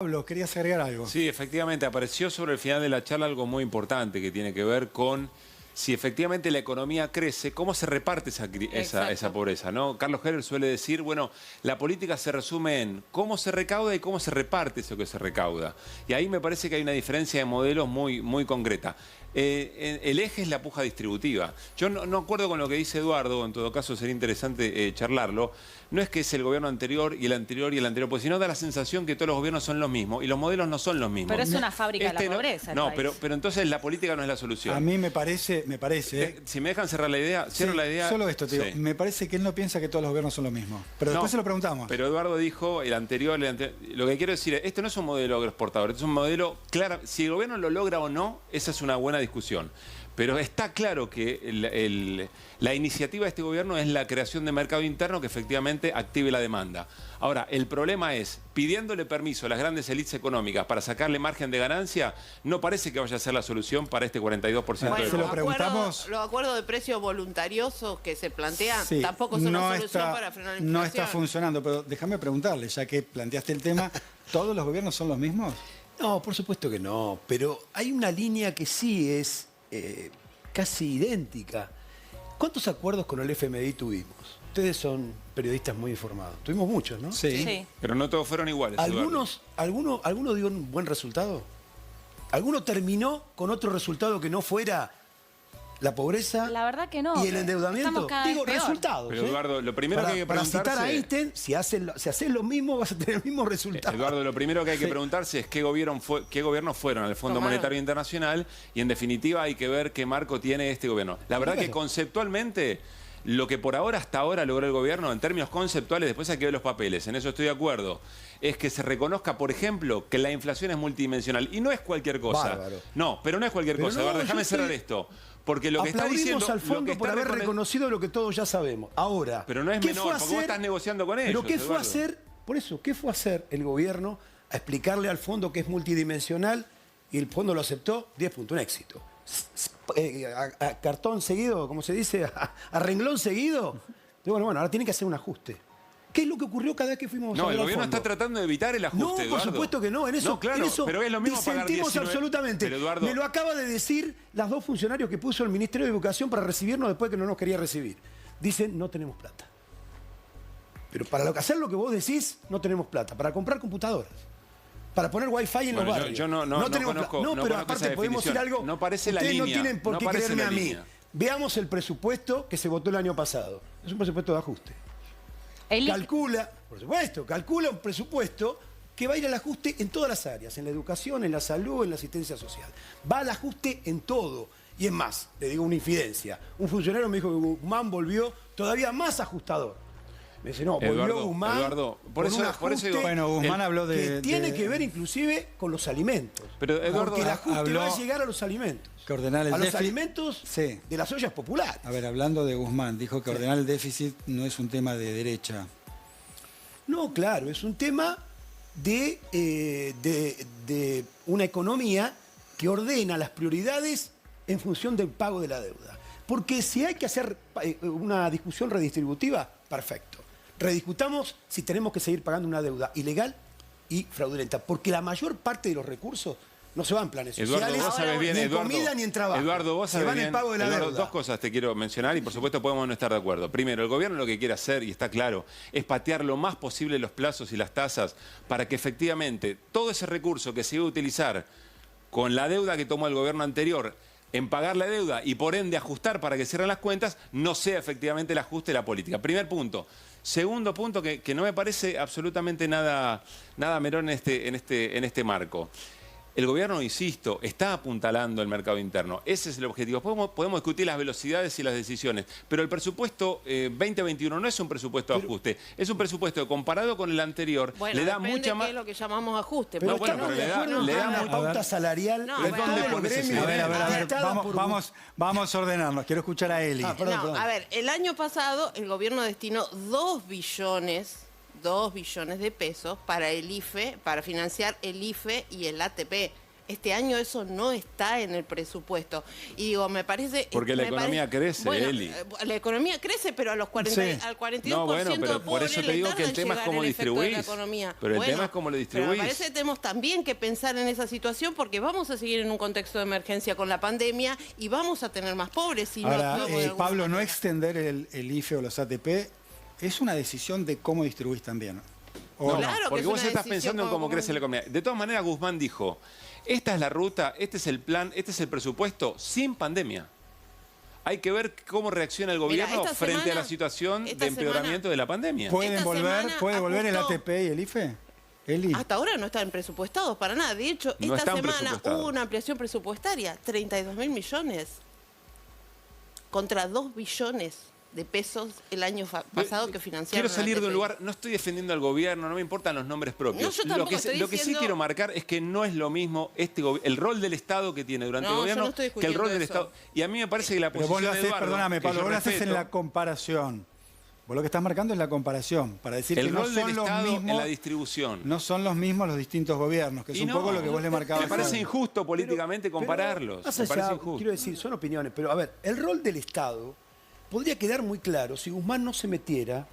Pablo, querías agregar algo. Sí, efectivamente, apareció sobre el final de la charla algo muy importante que tiene que ver con si efectivamente la economía crece, cómo se reparte esa pobreza, ¿no? Carlos Heller suele decir, bueno, la política se resume en cómo se recauda y cómo se reparte eso que se recauda. Y ahí me parece que hay una diferencia de modelos muy concreta. El eje es la puja distributiva. Yo no acuerdo con lo que dice Eduardo, en todo caso sería interesante charlarlo. No es que es el gobierno anterior y el anterior y el anterior, porque si no da la sensación que todos los gobiernos son los mismos y los modelos no son los mismos. Pero es una fábrica de la pobreza. No, pero entonces la política no es la solución. A mí me parece... Si me dejan cerrar la idea, cierro la idea. Solo esto, te digo, me parece que él no piensa que todos los gobiernos son los mismos. Pero después se lo preguntamos. Pero Eduardo dijo, el anterior, lo que quiero decir es, esto no es un modelo agroexportador, esto es un modelo claro. Si el gobierno lo logra o no, esa es una buena discusión. Pero está claro que la iniciativa de este gobierno es la creación de mercado interno que efectivamente active la demanda. Ahora, el problema es, pidiéndole permiso a las grandes élites económicas para sacarle margen de ganancia, no parece que vaya a ser la solución para este 42% de se lo preguntamos. Los acuerdos de precios voluntarios que se plantean tampoco son una solución para frenar la inflación. No está funcionando, pero déjame preguntarle, ya que planteaste el tema, ¿todos los gobiernos son los mismos? No, por supuesto que no, pero hay una línea que sí es casi idéntica. ¿Cuántos acuerdos con el FMI tuvimos? Ustedes son periodistas muy informados. Tuvimos muchos, ¿no? Sí. Pero no todos fueron iguales. ¿Alguno dio un buen resultado? ¿Alguno terminó con otro resultado que no fuera la pobreza? La verdad que no. ¿Y el endeudamiento? Digo, resultados. Pero Eduardo, lo primero que hay que preguntarse... Para citar a Einstein, si haces lo mismo, vas a tener el mismo resultado. Eduardo, lo primero que hay que preguntarse es qué gobiernos fueron al Fondo Monetario Internacional y, en definitiva, hay que ver qué marco tiene este gobierno. La verdad que conceptualmente... Lo que hasta ahora logró el gobierno, en términos conceptuales, después hay que ver los papeles, en eso estoy de acuerdo, es que se reconozca, por ejemplo, que la inflación es multidimensional. Y no es cualquier cosa. Bárbaro. No, pero no es cualquier cosa. Eduardo, déjame cerrar esto. Porque lo que está diciendo... al fondo por haber reconocido lo que todos ya sabemos. Ahora, pero no es menor, porque vos estás negociando con ellos, pero ¿qué fue a hacer? Por eso, ¿qué fue a hacer el gobierno a explicarle al fondo que es multidimensional y el fondo lo aceptó? 10 puntos, un éxito. A cartón seguido, como se dice, a renglón seguido. Y bueno, ahora tienen que hacer un ajuste. ¿Qué es lo que ocurrió cada vez que fuimos a ver el gobierno está tratando de evitar el ajuste, No, por supuesto que no. En eso, claro, pero es lo mismo pagar 19... absolutamente. Pero, Eduardo... Me lo acaba de decir las dos funcionarios que puso el Ministerio de Educación para recibirnos después que no nos quería recibir. Dicen, no tenemos plata. Pero para hacer lo que vos decís, no tenemos plata. Para comprar computadoras. Para poner wifi en los barrios. Yo no tenemos conozco, no, pero aparte podemos decir algo. No parece la Ustedes línea. No tienen por qué creerme a mí. Línea. Veamos el presupuesto que se votó el año pasado. Es un presupuesto de ajuste. Calcula, por supuesto, calcula un presupuesto que va a ir al ajuste en todas las áreas, en la educación, en la salud, en la asistencia social. Va al ajuste en todo. Y es más, le digo una infidencia. Un funcionario me dijo que Guzmán volvió todavía más ajustador. Me dice, no, volvió Guzmán. Eduardo, por eso digo, bueno, Guzmán habló que tiene que ver inclusive con los alimentos. Pero Eduardo, porque el ajuste va a llegar a los alimentos. Que ordenar el a déficit, los alimentos de las ollas populares. A ver, hablando de Guzmán, dijo que ordenar el déficit no es un tema de derecha. No, claro, es un tema de una economía que ordena las prioridades en función del pago de la deuda. Porque si hay que hacer una discusión redistributiva, perfecto. Rediscutamos si tenemos que seguir pagando una deuda ilegal y fraudulenta. Porque la mayor parte de los recursos no se van en planes sociales, vos sabés bien, ni en comida ni en trabajo. Eduardo, vos sabés se van bien, en pago de la deuda. Dos cosas te quiero mencionar y por supuesto podemos no estar de acuerdo. Primero, el gobierno lo que quiere hacer, y está claro, es patear lo más posible los plazos y las tasas para que efectivamente todo ese recurso que se iba a utilizar con la deuda que tomó el gobierno anterior en pagar la deuda y por ende ajustar para que cierren las cuentas, no sea efectivamente el ajuste de la política. Primer punto. Segundo punto que no me parece absolutamente nada menor en este marco. El gobierno, insisto, está apuntalando el mercado interno. Ese es el objetivo. Podemos discutir las velocidades y las decisiones, pero el presupuesto 2021 no es un presupuesto de ajuste, es un presupuesto que comparado con el anterior le da mucha más... Qué es lo que llamamos ajuste. Pero le da una pauta salarial. A ver, vamos a ordenarnos. Quiero escuchar a Eli. Perdón. A ver, el año pasado el gobierno destinó 2 billones de pesos para el IFE, para financiar el IFE y el ATP. Este año eso no está en el presupuesto. Y digo, me parece... Porque la economía crece, bueno, Eli. La economía crece, pero a los 40, al 42% no, bueno, pero de por eso te digo que el tema es cómo distribuís. Pero el tema es cómo lo distribuís. Pero me parece que tenemos también que pensar en esa situación porque vamos a seguir en un contexto de emergencia con la pandemia y vamos a tener más pobres. Si ahora, Pablo, manera. no extender el IFE o los ATP es una decisión de cómo distribuís también. No, claro, porque que vos estás pensando en cómo crece la economía. economía. De todas maneras, Guzmán dijo, esta es la ruta, este es el plan, este es el presupuesto sin pandemia. Hay que ver cómo reacciona el gobierno frente a la situación de empeoramiento de la pandemia. ¿Puede volver el ATP y el IFE? Eli. Hasta ahora no están presupuestados para nada. De hecho, No esta están semana hubo una ampliación presupuestaria, 32.000 millones, contra 2 billones de pesos el año pasado que financiaron. Quiero salir la de un ATP. lugar, no estoy defendiendo al gobierno, no me importan los nombres propios. No, yo tampoco estoy lo que sí diciendo... quiero marcar es que no es lo mismo el rol del Estado que tiene durante el No, gobierno yo no estoy que el rol del eso. Estado. Y a mí me parece que la Pero posición vos lo de haces, Eduardo, perdóname, que Pablo, yo vos lo haces en respeto, la comparación. Vos lo que estás marcando es la comparación, para decir el que no rol del son los Estado mismos, en la distribución. no son los mismos los distintos gobiernos, que es Y un no, poco lo que vos le marcabas. Me parece hoy. injusto políticamente compararlos. Más Me allá, parece injusto. quiero decir, son opiniones, pero a ver, el rol del Estado podría quedar muy claro si Guzmán no se metiera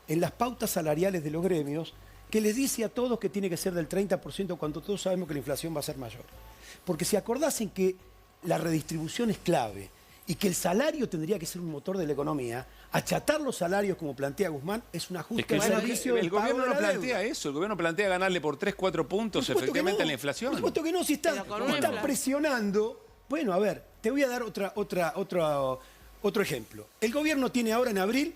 en las pautas salariales de los gremios que les dice a todos que tiene que ser del 30% cuando todos sabemos que la inflación va a ser mayor. Porque si acordasen que la redistribución es clave y que el salario tendría que ser un motor de la economía, achatar los salarios como plantea Guzmán es un ajuste Es que al servicio del el pago gobierno de no la plantea deuda. eso, el gobierno plantea ganarle por 3, 4 puntos Por supuesto que efectivamente no. a la inflación. Por supuesto que no, si están Pero con una inflación. presionando. Bueno, a ver, te voy a dar otro ejemplo. El gobierno tiene ahora en abril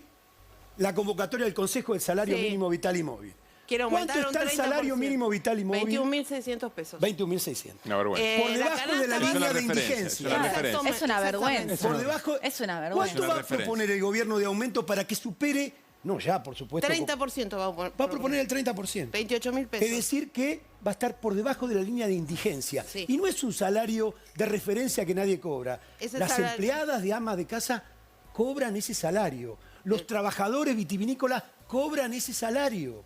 la convocatoria del Consejo del Salario Sí. Mínimo Vital y Móvil. Quiero ¿Cuánto aumentar está un el salario 30%? mínimo vital y móvil? 21.600 pesos. 21.600. Una vergüenza. Por la debajo de la canasta línea básica. de Es una referencia, indigencia. es una referencia. Es una vergüenza. Por debajo. Es una vergüenza. ¿Cuánto Es una va a referencia. proponer el gobierno de aumento para que supere? No, ya, por supuesto. 30% va a poner. Va a proponer el 30%. 28.000 pesos. Es decir, que va a estar por debajo de la línea de indigencia. Sí. Y no es un salario de referencia que nadie cobra. Ese Las salario- empleadas de amas de casa cobran ese salario. Los trabajadores vitivinícolas cobran ese salario.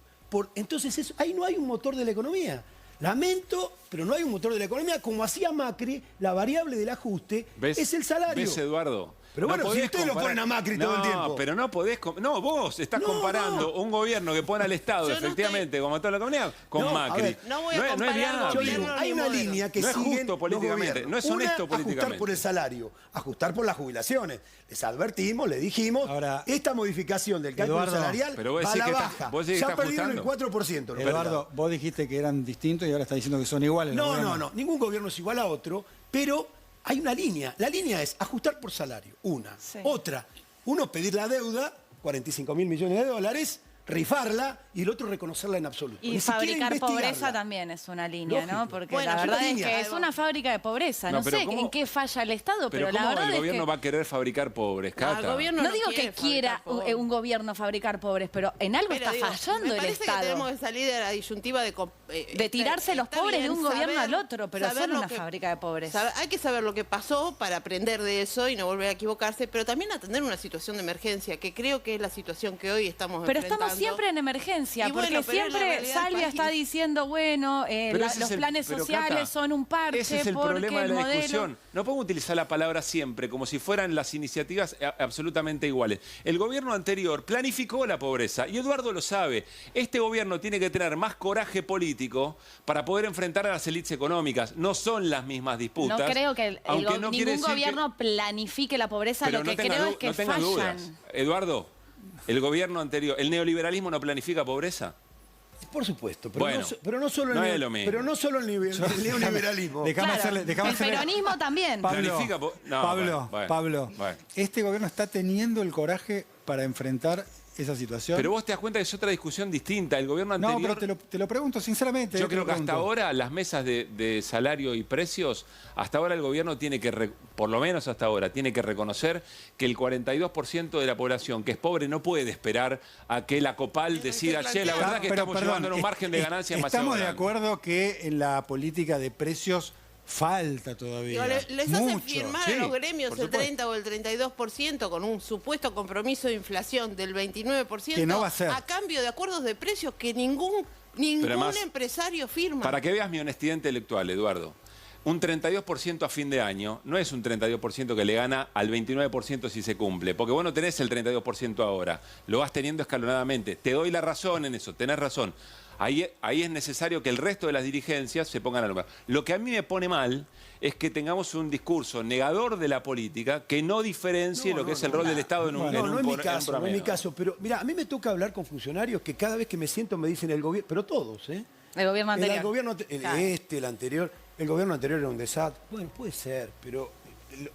Entonces, ahí no hay un motor de la economía. Lamento, pero no hay un motor de la economía. Como hacía Macri, la variable del ajuste es el salario. ¿Ves, Eduardo? Pero bueno, si podés ustedes lo ponen a Macri todo el tiempo. No, pero no podés... No, vos estás comparando un gobierno que pone al Estado, Yo no efectivamente, como toda la comunidad, con No, a Macri. ver, no voy a es comparar viable. Yo gobierno digo, ni hay una modelo. línea que No es siguen justo los políticamente, gobiernos. no es honesto Una, políticamente. ajustar por el salario, ajustar por las jubilaciones. Les advertimos, les dijimos, Ahora, esta modificación del cálculo Eduardo, salarial pero vos va a decís la que baja. está- vos decís que Ya está perdieron el ajustando. 4%. los Eduardo, mercados. vos dijiste que eran distintos y ahora estás diciendo que son iguales. los No, gobiernos. no, no. Ningún gobierno es igual a otro, pero hay una línea. La línea es ajustar por salario, una. Sí. Otra, uno pedir la deuda, 45.000 millones de dólares, rifarla, y el otro reconocerla en absoluto. Y Ni siquiera fabricar investigarla. pobreza también es una línea, Lógico. ¿no? Porque Bueno, la es verdad una es línea. que es una fábrica de pobreza. No, No, pero sé ¿cómo- en qué falla el Estado, pero la ¿cómo verdad el es gobierno que... va a querer fabricar pobres, Cata? el gobierno No no digo que quiere quiera fabricar pobres. un gobierno fabricar pobres, pero en algo Pero está digo, fallando me el parece Estado. que tenemos que salir de la disyuntiva De tirarse los está pobres bien de un gobierno saber- al otro, pero saber son lo una que- fábrica de pobreza. Hay que saber lo que pasó para aprender de eso y no volver a equivocarse, pero también atender una situación de emergencia, que creo que es la situación que hoy estamos Pero enfrentando. estamos siempre en emergencia, Y porque bueno, pero es la siempre realidad del Salvia país. está diciendo, bueno, Pero ese los es el- planes pero, sociales Cata, son un parche ese es el porque problema de el la modelo... discusión. No podemos utilizar la palabra siempre como si fueran las iniciativas absolutamente iguales. El gobierno anterior planificó la pobreza y Eduardo lo sabe. Este gobierno tiene que tener más coraje político para poder enfrentar a las élites económicas. No son las mismas disputas. No creo que aunque no quiere ningún decir que- gobierno planifique la pobreza, Pero lo no que tengas creo du- es que no tengas fallan. dudas. Eduardo, el gobierno anterior, ¿el neoliberalismo no planifica pobreza? Por supuesto, pero, Bueno, pero no solo no el, es lo mismo. pero no solo el neoliberalismo. Déjame Claro, hacerle- déjame el hacerle- peronismo también. Planifica no, Pablo, bueno, Pablo, bueno. este gobierno está teniendo el coraje para enfrentar esa situación. Pero vos te das cuenta que es otra discusión distinta. El gobierno anterior... No, pero te lo pregunto sinceramente. Yo te creo lo que hasta pregunto. ahora las mesas de salario y precios, hasta ahora el gobierno tiene que, por lo menos hasta ahora, tiene que reconocer que el 42% de la población que es pobre no puede esperar a que la COPAL decida, che, la verdad que Pero, estamos perdón, llevando en un margen de ganancia demasiado Estamos de grande". acuerdo que en la política de precios falta todavía. Digo, les hacen mucho. firmar Sí, a los gremios por el supuesto. 30 o el 32% con un supuesto compromiso de inflación del 29% Que no va a ser. a cambio de acuerdos de precios que ningún además, empresario firma. Para que veas mi honestidad intelectual, Eduardo. un 32% a fin de año no es un 32% que le gana al 29% si se cumple, porque vos no tenés el 32% ahora, lo vas teniendo escalonadamente. Te doy la razón en eso, tenés razón. Ahí es necesario que el resto de las dirigencias se pongan a lugar. Lo que a mí me pone mal es que tengamos un discurso negador de la política que no diferencie lo que es el rol del Estado en un No es mi caso, no es mi promedio. caso. Pero mira, a mí me toca hablar con funcionarios que cada vez que me siento me dicen el gobierno, pero todos, ¿eh? El gobierno anterior. El gobierno, Claro. el anterior, el gobierno anterior era un desastre. Bueno, puede ser, pero...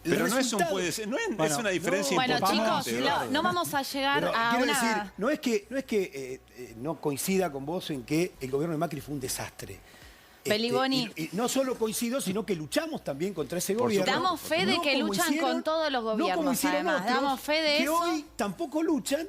Pero no es un puede ser, no es una diferencia Bueno, importante. chicos, Eduardo. no vamos a llegar Pero a quiero una... decir, no es que no coincida con vos en que el gobierno de Macri fue un desastre. Beliboni. Y no solo coincido, sino que luchamos también contra ese gobierno. Damos fe de que como luchan con todos los no gobiernos, como hicieron además. otros, Damos fe de que eso. hoy tampoco luchan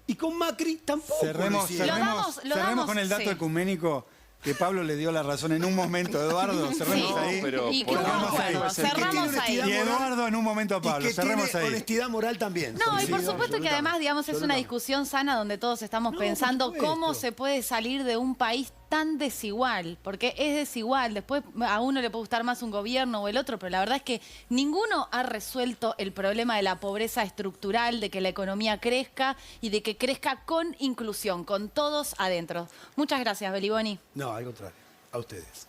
y con Macri tampoco Cerremos, lo hicieron. cerremos con el dato sí. ecuménico que Pablo le dio la razón en un momento, Eduardo. Cerremos Sí. ahí. pero Y que por hubo lo menos acuerdo. es el que Cerramos ahí. Y Eduardo en un momento a Pablo. Y que Cerremos tiene ahí. honestidad moral también. No, y por Coincido supuesto que además, absolutamente, digamos, es una absolutamente. discusión sana donde todos estamos No, pensando por supuesto. cómo se puede salir de un país tan desigual, porque es desigual. Después a uno le puede gustar más un gobierno o el otro, pero la verdad es que ninguno ha resuelto el problema de la pobreza estructural, de que la economía crezca y de que crezca con inclusión, con todos adentro. Muchas gracias, Beliboni. No, al contrario. A ustedes.